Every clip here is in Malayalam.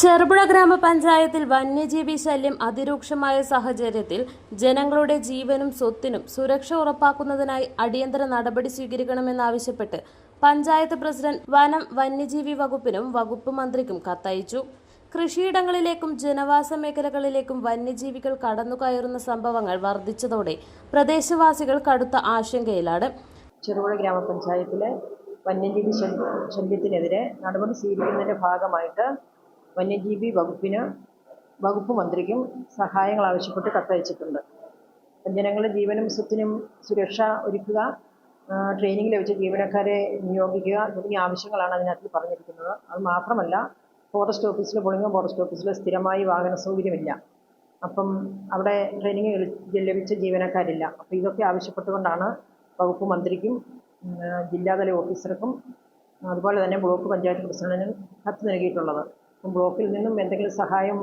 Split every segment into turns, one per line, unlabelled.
ചെറുപുഴ ഗ്രാമപഞ്ചായത്തിൽ വന്യജീവി ശല്യം അതിരൂക്ഷമായ സാഹചര്യത്തിൽ ജനങ്ങളുടെ ജീവനും സ്വത്തിനും സുരക്ഷ ഉറപ്പാക്കുന്നതിനായി അടിയന്തര നടപടി സ്വീകരിക്കണമെന്നാവശ്യപ്പെട്ട് പഞ്ചായത്ത് പ്രസിഡന്റ് വനം വന്യജീവി വകുപ്പിനും വകുപ്പ് മന്ത്രിക്കും കത്തയച്ചു. കൃഷിയിടങ്ങളിലേക്കും ജനവാസ മേഖലകളിലേക്കും വന്യജീവികൾ കടന്നുകയറുന്ന സംഭവങ്ങൾ വർദ്ധിച്ചതോടെ പ്രദേശവാസികൾ കടുത്ത ആശങ്കയിലാണ്.
ചെറുപുഴ ഗ്രാമപഞ്ചായത്തിലെ വന്യജീവി ശല്യത്തിനെതിരെ നടപടി സ്വീകരിക്കുന്നതിൻ്റെ ഭാഗമായിട്ട് വന്യജീവി വകുപ്പ് മന്ത്രിക്കും സഹായങ്ങൾ ആവശ്യപ്പെട്ട് കത്തയച്ചിട്ടുണ്ട്. ജനങ്ങളുടെ ജീവനും സ്വത്തിനും സുരക്ഷ ഒരുക്കുക, ട്രെയിനിങ് ലഭിച്ച ജീവനക്കാരെ നിയോഗിക്കുക തുടങ്ങിയ ആവശ്യങ്ങളാണ് അതിനകത്ത് പറഞ്ഞിരിക്കുന്നത്. അത് മാത്രമല്ല, ഫോറസ്റ്റ് ഓഫീസിൽ പുളിങ്ങം ഫോറസ്റ്റ് ഓഫീസിൽ സ്ഥിരമായി വാഹന സൗകര്യമില്ല. അപ്പം അവിടെ ട്രെയിനിങ് ലഭിച്ച ജീവനക്കാരില്ല. അപ്പോൾ ഇതൊക്കെ ആവശ്യപ്പെട്ടുകൊണ്ടാണ് വകുപ്പ് മന്ത്രിക്കും ജില്ലാതല ഓഫീസർക്കും അതുപോലെ തന്നെ ബ്ലോക്ക് പഞ്ചായത്ത് പ്രസിഡന്റിനും കത്ത് നൽകിയിട്ടുള്ളത്. ബ്ലോക്കിൽ നിന്നും എന്തെങ്കിലും സഹായം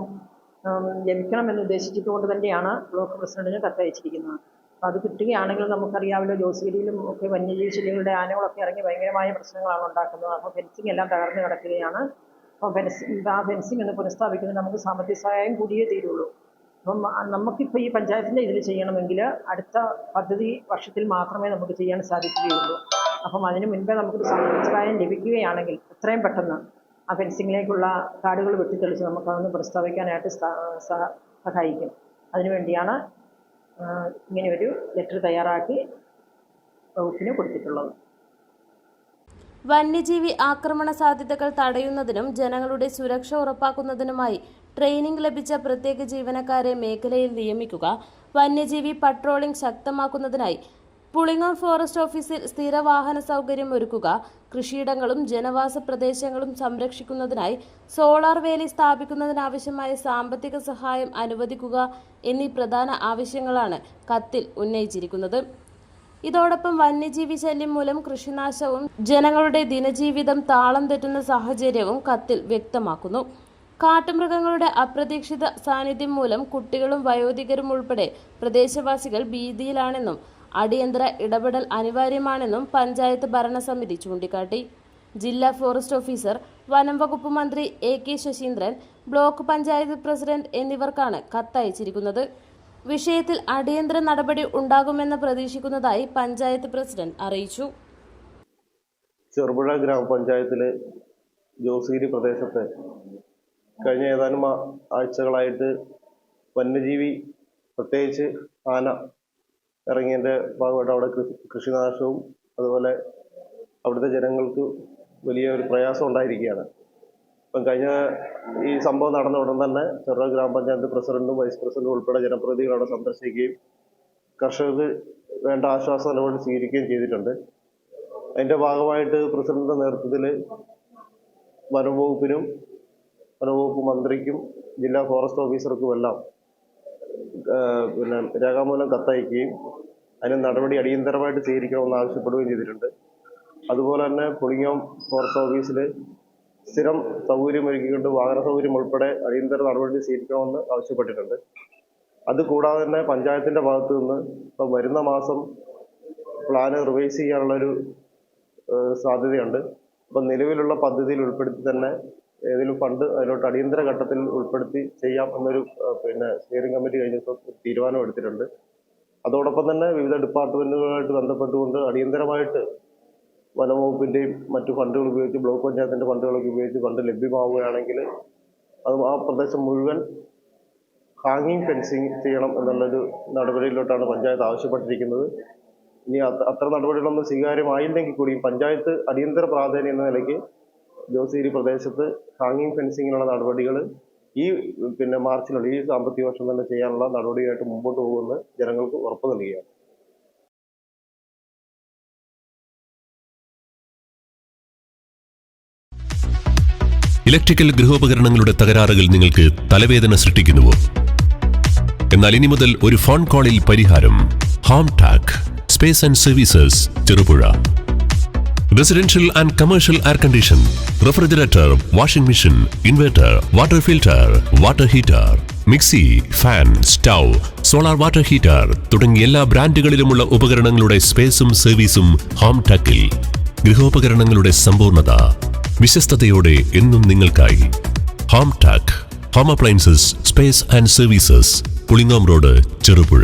ലഭിക്കണമെന്ന് ഉദ്ദേശിച്ചിട്ടുകൊണ്ട് തന്നെയാണ് ബ്ലോക്ക് പ്രസിഡന്റിന് കത്തയച്ചിരിക്കുന്നത്. അപ്പോൾ അത് കിട്ടുകയാണെങ്കിൽ നമുക്കറിയാമല്ലോ, ജോസ്ഗിരിയിലും ഒക്കെ വന്യജീവി ശല്യങ്ങളുടെ ആനകളൊക്കെ ഇറങ്ങി ഭയങ്കരമായ പ്രശ്നങ്ങളാണ് ഉണ്ടാക്കുന്നത്. അപ്പോൾ ഫെൻസിങ് എല്ലാം തകർന്നു കിടക്കുകയാണ്. അപ്പോൾ ഫെൻസിങ് എന്ന് പുനഃസ്ഥാപിക്കുന്നത് നമുക്ക് സാമ്പത്തിക സഹായം കൂടിയേ തീരുള്ളൂ. അപ്പം നമുക്കിപ്പോൾ ഈ പഞ്ചായത്തിൻ്റെ ഇതിൽ ചെയ്യണമെങ്കിൽ അടുത്ത പദ്ധതി വർഷത്തിൽ മാത്രമേ നമുക്ക് ചെയ്യാൻ സാധിക്കുകയുള്ളൂ. അപ്പം അതിന് മുൻപേ നമുക്കൊരു സാമ്പത്തിക സഹായം ലഭിക്കുകയാണെങ്കിൽ എത്രയും പെട്ടെന്ന് ആ ഫെൻസിങ്ങിലേക്കുള്ള കാടുകൾ വെട്ടിത്തെളിച്ച് നമുക്കതൊന്ന് പ്രസ്താവിക്കാനായിട്ട് സഹായിക്കും. അതിനുവേണ്ടിയാണ് ഇങ്ങനെയൊരു ലെറ്റർ തയ്യാറാക്കി വകുപ്പിന് കൊടുത്തിട്ടുള്ളത്.
വന്യജീവി ആക്രമണ സാധ്യതകൾ തടയുന്നതിനും ജനങ്ങളുടെ സുരക്ഷ ഉറപ്പാക്കുന്നതിനുമായി ട്രെയിനിംഗ് ലഭിച്ച പ്രത്യേക ജീവനക്കാരെ മേഖലയിൽ നിയമിക്കുക, വന്യജീവി പട്രോളിംഗ് ശക്തമാക്കുന്നതിനായി പുളിങ്ങം ഫോറസ്റ്റ് ഓഫീസിൽ സ്ഥിരവാഹന സൗകര്യം ഒരുക്കുക, കൃഷിയിടങ്ങളും ജനവാസ പ്രദേശങ്ങളും സംരക്ഷിക്കുന്നതിനായി സോളാർ വേലി സ്ഥാപിക്കുന്നതിനാവശ്യമായ സാമ്പത്തിക സഹായം അനുവദിക്കുക എന്നീ പ്രധാന ആവശ്യങ്ങളാണ് കത്തിൽ ഉന്നയിച്ചിരിക്കുന്നത്. ഇതോടൊപ്പം വന്യജീവി ശല്യം മൂലം കൃഷിനാശവും ജനങ്ങളുടെ ദിനജീവിതം താളം തെറ്റുന്ന സാഹചര്യവും കത്തിൽ വ്യക്തമാക്കുന്നു. കാട്ടുമൃഗങ്ങളുടെ അപ്രതീക്ഷിത സാന്നിധ്യം മൂലം കുട്ടികളും വയോധികരും ഉൾപ്പെടെ പ്രദേശവാസികൾ ഭീതിയിലാണെന്നും അടിയന്തര ഇടപെടൽ അനിവാര്യമാണെന്നും പഞ്ചായത്ത് ഭരണസമിതി ചൂണ്ടിക്കാട്ടി. ജില്ലാ ഫോറസ്റ്റ് ഓഫീസർ, വനം വകുപ്പ് മന്ത്രി AK Saseendran, block panchayat president എന്നിവർക്കാണ് കത്തയച്ചിരിക്കുന്നത്. വിഷയത്തിൽ അടിയന്തര നടപടി ഉണ്ടാകുമെന്ന് പ്രതീക്ഷിക്കുന്നതായി പഞ്ചായത്ത് പ്രസിഡന്റ് അറിയിച്ചു.
ചെറുപുഴ ഗ്രാമപഞ്ചായത്തിലെ ജോസ്ഗിരി പ്രദേശത്ത് കഴിഞ്ഞ ഏതാനും ആഴ്ചകളായിട്ട് വന്യജീവി, പ്രത്യേകിച്ച് ആന ഇറങ്ങിയതിൻ്റെ ഭാഗമായിട്ട് അവിടെ കൃഷിനാശവും അതുപോലെ അവിടുത്തെ ജനങ്ങൾക്ക് വലിയ ഒരു പ്രയാസം ഉണ്ടായിരിക്കുകയാണ്. ഇപ്പം കഴിഞ്ഞ ഈ സംഭവം നടന്ന ഉടൻ തന്നെ ചെറുപുഴ ഗ്രാമപഞ്ചായത്ത് പ്രസിഡന്റും വൈസ് പ്രസിഡന്റും ഉൾപ്പെടെ ജനപ്രതിനിധികൾ അവിടെ സന്ദർശിക്കുകയും കർഷകർക്ക് വേണ്ട ആശ്വാസ നടപടി സ്വീകരിക്കുകയും ചെയ്തിട്ടുണ്ട്. അതിൻ്റെ ഭാഗമായിട്ട് പ്രസിഡന്റിന്റെ നേതൃത്വത്തിൽ വനംവകുപ്പിനും വനംവകുപ്പ് മന്ത്രിക്കും ജില്ലാ ഫോറസ്റ്റ് ഓഫീസർക്കും എല്ലാം രേഖാമൂലം കത്തയക്കുകയും അതിന് നടപടി അടിയന്തരമായിട്ട് സ്വീകരിക്കണമെന്ന് ആവശ്യപ്പെടുകയും ചെയ്തിട്ടുണ്ട്. അതുപോലെ തന്നെ പുളിങ്ങം ഫോറസ്റ്റ് ഓഫീസിൽ സ്ഥിരം സൗകര്യമൊരുക്കിക്കൊണ്ട് വാഹന സൗകര്യം ഉൾപ്പെടെ അടിയന്തര നടപടി സ്വീകരിക്കണമെന്ന് ആവശ്യപ്പെട്ടിട്ടുണ്ട്. അതുകൂടാതെ തന്നെ പഞ്ചായത്തിൻ്റെ ഭാഗത്തു നിന്ന് ഇപ്പം വരുന്ന മാസം പ്ലാന് റിവൈസ് ചെയ്യാനുള്ളൊരു സാധ്യതയുണ്ട്. അപ്പം നിലവിലുള്ള പദ്ധതിയിൽ ഉൾപ്പെടുത്തി തന്നെ ഏതെങ്കിലും ഫണ്ട് അതിലോട്ട് അടിയന്തര ഘട്ടത്തിൽ ഉൾപ്പെടുത്തി ചെയ്യാം എന്നൊരു സ്റ്റിയറിംഗ് കമ്മിറ്റി കഴിഞ്ഞപ്പോൾ തീരുമാനം എടുത്തിട്ടുണ്ട്. അതോടൊപ്പം തന്നെ വിവിധ ഡിപ്പാർട്ട്മെന്റുകളുമായിട്ട് ബന്ധപ്പെട്ടുകൊണ്ട് അടിയന്തരമായിട്ട് വനംവകുപ്പിൻ്റെയും മറ്റു ഫണ്ടുകൾ ഉപയോഗിച്ച് ബ്ലോക്ക് പഞ്ചായത്തിൻ്റെ ഫണ്ടുകളൊക്കെ ഉപയോഗിച്ച് ഫണ്ട് ലഭ്യമാവുകയാണെങ്കിൽ അത് ആ പ്രദേശം മുഴുവൻ ഹാങ്ങിങ് ഫെൻസിങ് ചെയ്യണം എന്നുള്ളൊരു നടപടിയിലോട്ടാണ് പഞ്ചായത്ത് ആവശ്യപ്പെട്ടിരിക്കുന്നത്. ഇനി അത്ര നടപടികളൊന്നും സ്വീകാര്യമായില്ലെങ്കിൽ കൂടിയും പഞ്ചായത്ത് അടിയന്തര പ്രാധാന്യം എന്ന നിലയ്ക്ക് ജോസ്ഗിരി പ്രദേശത്ത് ഹാങ്ങിങ് ഫെൻസിങ്ങിനുള്ള നടപടികൾ ഈ മാർച്ചിനുള്ളിൽ ഈ സാമ്പത്തിക വർഷം തന്നെ ചെയ്യാനുള്ള നടപടിയായിട്ട് മുമ്പോട്ട് പോകുമെന്ന് ജനങ്ങൾക്ക് ഉറപ്പ് നൽകുകയാണ്.
ഇലക്ട്രിക്കൽ ഗൃഹോപകരണങ്ങളുടെ തകരാറുകൾ നിങ്ങൾക്ക് തലവേദന സൃഷ്ടിക്കുന്നുവോ? എന്നാൽ ഇനി മുതൽ ഒരു ഫോൺ കോളിൽ പരിഹാരം. Home Tak space and services, Cherupuzha. Residential and commercial air condition, refrigerator, washing machine, inverter, water filter, water heater, mixie, fan, stove, solar water heater തുടങ്ങിയ എല്ലാ ബ്രാൻഡുകളിലുമുള്ള ഉപകരണങ്ങളുടെ സ്പേസും സർവീസും ഹോം ടാക്കിൽ. ഗൃഹോപകരണങ്ങളുടെ സമ്പൂർണ്ണത വിശ്വസ്തയോടെ എന്നും നിങ്ങൾക്കായി. Home Tak home appliances space and services Pulingome road Cherupuzha.